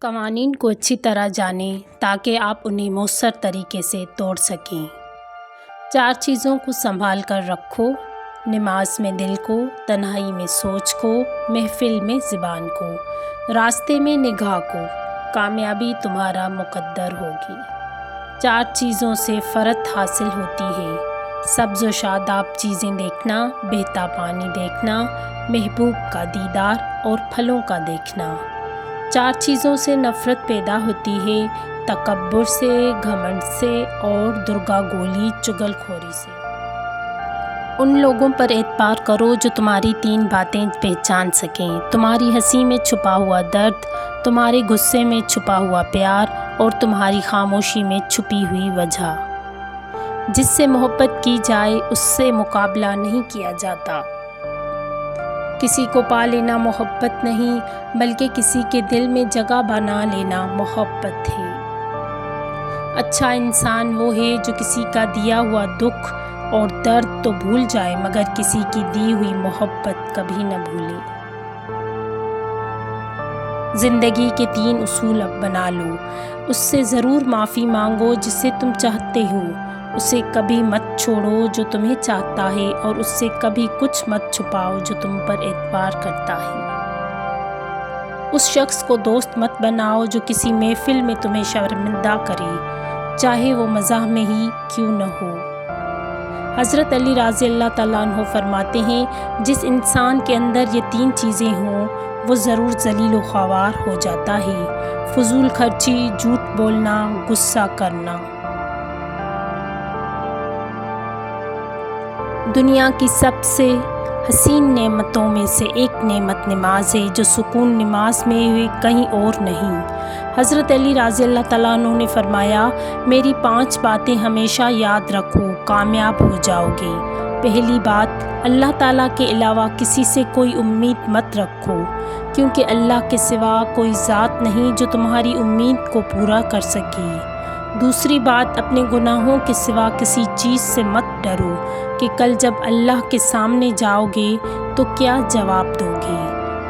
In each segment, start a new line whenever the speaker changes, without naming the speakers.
قوانین کو اچھی طرح جانیں تاکہ آپ انہیں مؤثر طریقے سے توڑ سکیں۔ 4 چیزوں کو سنبھال کر رکھو: نماز میں دل کو، تنہائی میں سوچ کو، محفل میں زبان کو، راستے میں نگاہ کو، کامیابی تمہارا مقدر ہوگی۔ 4 چیزوں سے فرحت حاصل ہوتی ہے: سبز و شاداب چیزیں دیکھنا، بہتا پانی دیکھنا، محبوب کا دیدار اور پھلوں کا دیکھنا۔ 4 چیزوں سے نفرت پیدا ہوتی ہے: تکبر سے، گھمنڈ سے اور درگا گولی چغل خوری سے۔ ان لوگوں پر اعتبار کرو جو تمہاری 3 باتیں پہچان سکیں: تمہاری ہنسی میں چھپا ہوا درد، تمہارے غصے میں چھپا ہوا پیار اور تمہاری خاموشی میں چھپی ہوئی وجہ۔ جس سے محبت کی جائے اس سے مقابلہ نہیں کیا جاتا۔ کسی کو پا لینا محبت نہیں بلکہ کسی کے دل میں جگہ بنا لینا محبت ہے۔ اچھا انسان وہ ہے جو کسی کا دیا ہوا دکھ اور درد تو بھول جائے مگر کسی کی دی ہوئی محبت کبھی نہ بھولے۔ زندگی کے 3 اصول اب بنا لو: اس سے ضرور معافی مانگو جسے تم چاہتے ہو، اسے کبھی مت چھوڑو جو تمہیں چاہتا ہے، اور اس سے کبھی کچھ مت چھپاؤ جو تم پر اعتبار کرتا ہے۔ اس شخص کو دوست مت بناؤ جو کسی محفل میں تمہیں شرمندہ کرے، چاہے وہ مزاح میں ہی کیوں نہ ہو۔ حضرت علی رضی اللہ تعالیٰ عنہ فرماتے ہیں، جس انسان کے اندر یہ 3 چیزیں ہوں وہ ضرور ذلیل و خوار ہو جاتا ہے: فضول خرچی، جھوٹ بولنا، غصہ کرنا۔ دنیا کی سب سے حسین نعمتوں میں سے ایک نعمت نماز ہے، جو سکون نماز میں ہے، کہیں اور نہیں۔ حضرت علی رضی اللہ تعالیٰ عنہ نے فرمایا، میری 5 باتیں ہمیشہ یاد رکھو، کامیاب ہو جاؤ گے۔ پہلی بات، اللہ تعالیٰ کے علاوہ کسی سے کوئی امید مت رکھو، کیونکہ اللہ کے سوا کوئی ذات نہیں جو تمہاری امید کو پورا کر سکے۔ دوسری بات، اپنے گناہوں کے سوا کسی چیز سے مت ڈرو کہ کل جب اللہ کے سامنے جاؤ گے تو کیا جواب دو گے۔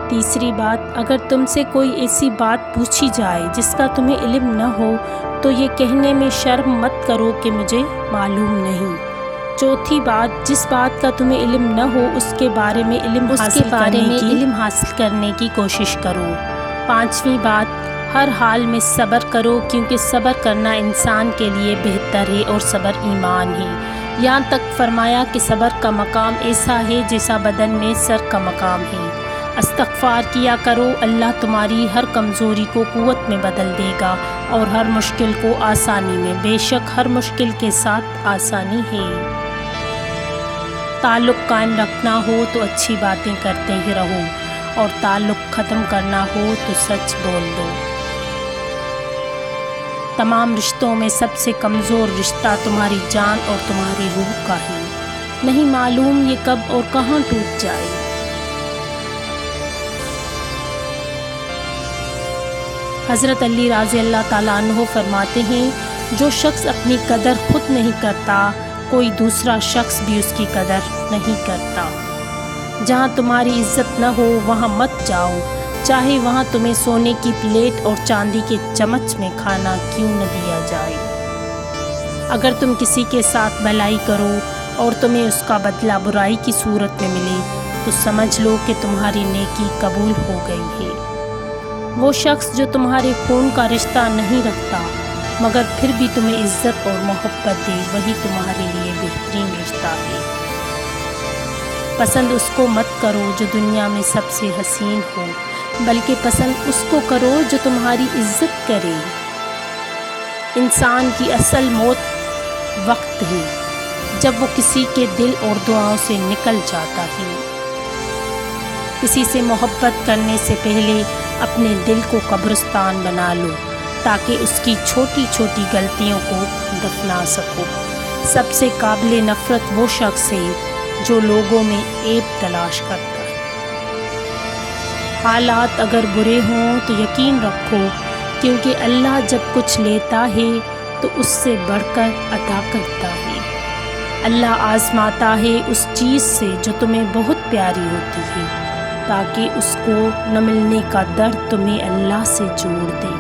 تیسری بات، اگر تم سے کوئی ایسی بات پوچھی جائے جس کا تمہیں علم نہ ہو تو یہ کہنے میں شرم مت کرو کہ مجھے معلوم نہیں۔ چوتھی بات، جس بات کا تمہیں علم نہ ہو اس کے بارے میں علم حاصل کرنے کی کوشش کرو۔ 5ویں بات، ہر حال میں صبر کرو، کیونکہ صبر کرنا انسان کے لیے بہتر ہے اور صبر ایمان ہے۔ یہاں تک فرمایا کہ صبر کا مقام ایسا ہے جیسا بدن میں سر کا مقام ہے۔ استغفار کیا کرو، اللہ تمہاری ہر کمزوری کو قوت میں بدل دے گا اور ہر مشکل کو آسانی میں۔ بے شک ہر مشکل کے ساتھ آسانی ہے۔ تعلق قائم رکھنا ہو تو اچھی باتیں کرتے ہی رہو، اور تعلق ختم کرنا ہو تو سچ بول دو۔ تمام رشتوں میں سب سے کمزور رشتہ تمہاری جان اور تمہاری روح کا ہے، نہیں معلوم یہ کب اور کہاں ٹوٹ جائے۔ حضرت علی رضی اللہ تعالیٰ عنہ فرماتے ہیں، جو شخص اپنی قدر خود نہیں کرتا کوئی دوسرا شخص بھی اس کی قدر نہیں کرتا۔ جہاں تمہاری عزت نہ ہو وہاں مت جاؤ، چاہے وہاں تمہیں سونے کی پلیٹ اور چاندی کے چمچ میں کھانا کیوں نہ دیا جائے۔ اگر تم کسی کے ساتھ بھلائی کرو اور تمہیں اس کا بدلہ برائی کی صورت میں ملے تو سمجھ لو کہ تمہاری نیکی قبول ہو گئی ہے۔ وہ شخص جو تمہارے خون کا رشتہ نہیں رکھتا مگر پھر بھی تمہیں عزت اور محبت دے، وہی تمہارے لیے بہترین رشتہ ہے۔ پسند اس کو مت کرو جو دنیا میں سب سے حسین ہو، بلکہ پسند اس کو کرو جو تمہاری عزت کرے۔ انسان کی اصل موت وقت ہے جب وہ کسی کے دل اور دعاؤں سے نکل جاتا ہے۔ کسی سے محبت کرنے سے پہلے اپنے دل کو قبرستان بنا لو تاکہ اس کی چھوٹی چھوٹی غلطیوں کو دفنا سکو۔ سب سے قابل نفرت وہ شخص ہے جو لوگوں میں عیب تلاش کرتا ہے۔ حالات اگر برے ہوں تو یقین رکھو، کیونکہ اللہ جب کچھ لیتا ہے تو اس سے بڑھ کر عطا کرتا ہے۔ اللہ آزماتا ہے اس چیز سے جو تمہیں بہت پیاری ہوتی ہے، تاکہ اس کو نہ ملنے کا درد تمہیں اللہ سے جوڑ دے۔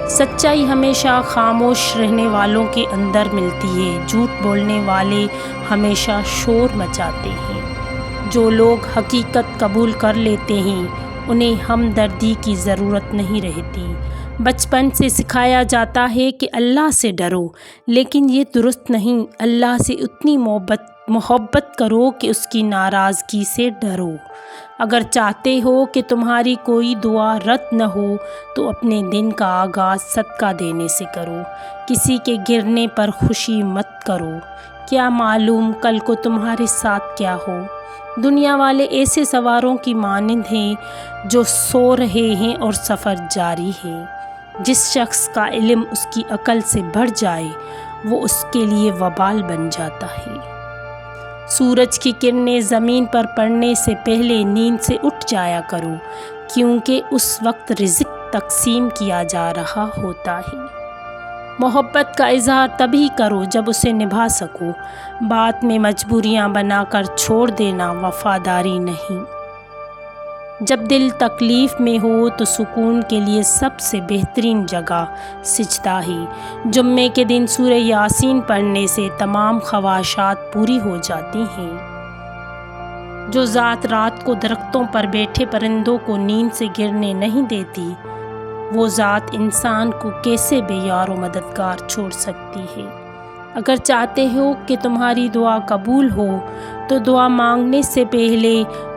سچائی ہمیشہ خاموش رہنے والوں کے اندر ملتی ہے، جھوٹ بولنے والے ہمیشہ شور مچاتے ہیں۔ جو لوگ حقیقت قبول کر لیتے ہیں انہیں ہمدردی کی ضرورت نہیں رہتی۔ بچپن سے سکھایا جاتا ہے کہ اللہ سے ڈرو، لیکن یہ درست نہیں۔ اللہ سے اتنی محبت کرو کہ اس کی ناراضگی سے ڈرو۔ اگر چاہتے ہو کہ تمہاری کوئی دعا رد نہ ہو تو اپنے دن کا آغاز صدقہ دینے سے کرو۔ کسی کے گرنے پر خوشی مت کرو، کیا معلوم کل کو تمہارے ساتھ کیا ہو۔ دنیا والے ایسے سواروں کی مانند ہیں جو سو رہے ہیں اور سفر جاری ہے۔ جس شخص کا علم اس کی عقل سے بڑھ جائے وہ اس کے لیے وبال بن جاتا ہے۔ سورج کی کرنیں زمین پر پڑنے سے پہلے نیند سے اٹھ جایا کرو، کیونکہ اس وقت رزق تقسیم کیا جا رہا ہوتا ہے۔ محبت کا اظہار تبھی کرو جب اسے نبھا سکو، بعد میں مجبوریاں بنا کر چھوڑ دینا وفاداری نہیں۔ جب دل تکلیف میں ہو تو سکون کے لیے سب سے بہترین جگہ سجدہ ہے۔ جمعے کے دن سورہ یاسین پڑھنے سے تمام خواہشات پوری ہو جاتی ہیں۔ جو ذات رات کو درختوں پر بیٹھے پرندوں کو نیند سے گرنے نہیں دیتی، وہ ذات انسان کو کیسے بے یار و مددگار چھوڑ سکتی ہے۔ اگر چاہتے ہو کہ تمہاری دعا قبول ہو تو دعا مانگنے سے پہلے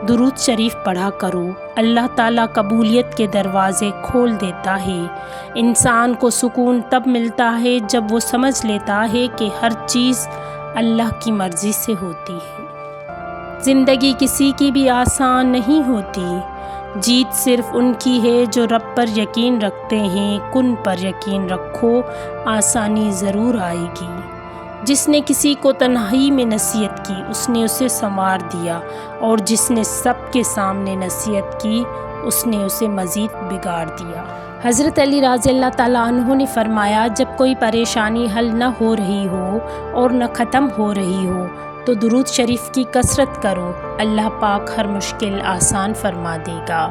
درود شریف پڑھا کرو۔ اللہ تعالیٰ قبولیت کے دروازے کھول دیتا ہے۔ انسان کو سکون تب ملتا ہے جب وہ سمجھ لیتا ہے کہ ہر چیز اللہ کی مرضی سے ہوتی ہے۔ زندگی کسی کی بھی آسان نہیں ہوتی، جیت صرف ان کی ہے جو رب پر یقین رکھتے ہیں۔ کن پر یقین رکھو، آسانی ضرور آئے گی۔ جس نے کسی کو تنہائی میں نصیحت کی اس نے اسے سنوار دیا، اور جس نے سب کے سامنے نصیحت کی اس نے اسے مزید بگاڑ دیا۔ حضرت علی رضی اللہ تعالیٰ عنہ نے فرمایا، جب کوئی پریشانی حل نہ ہو رہی ہو اور نہ ختم ہو رہی ہو تو درود شریف کی کثرت کرو، اللہ پاک ہر مشکل آسان فرما دے گا۔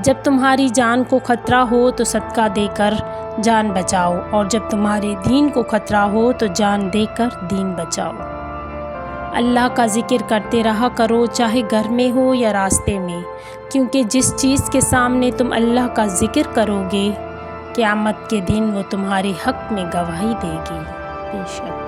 جب تمہاری جان کو خطرہ ہو تو صدقہ دے کر جان بچاؤ، اور جب تمہارے دین کو خطرہ ہو تو جان دے کر دین بچاؤ۔ اللہ کا ذکر کرتے رہا کرو، چاہے گھر میں ہو یا راستے میں، کیونکہ جس چیز کے سامنے تم اللہ کا ذکر کرو گے قیامت کے دن وہ تمہارے حق میں گواہی دے گی۔ بے شک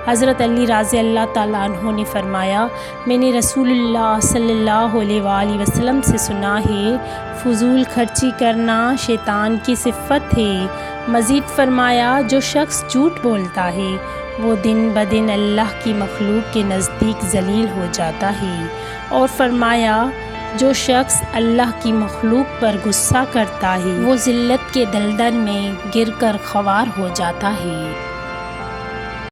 حضرت علی رضی اللہ تعالیٰ عنہ نے فرمایا، میں نے رسول اللہ صلی اللہ علیہ وآلہ وسلم سے سنا ہے، فضول خرچی کرنا شیطان کی صفت ہے۔ مزید فرمایا، جو شخص جھوٹ بولتا ہے وہ دن بدن اللہ کی مخلوق کے نزدیک ذلیل ہو جاتا ہے، اور فرمایا جو شخص اللہ کی مخلوق پر غصہ کرتا ہے وہ ذلت کے دلدل میں گر کر خوار ہو جاتا ہے۔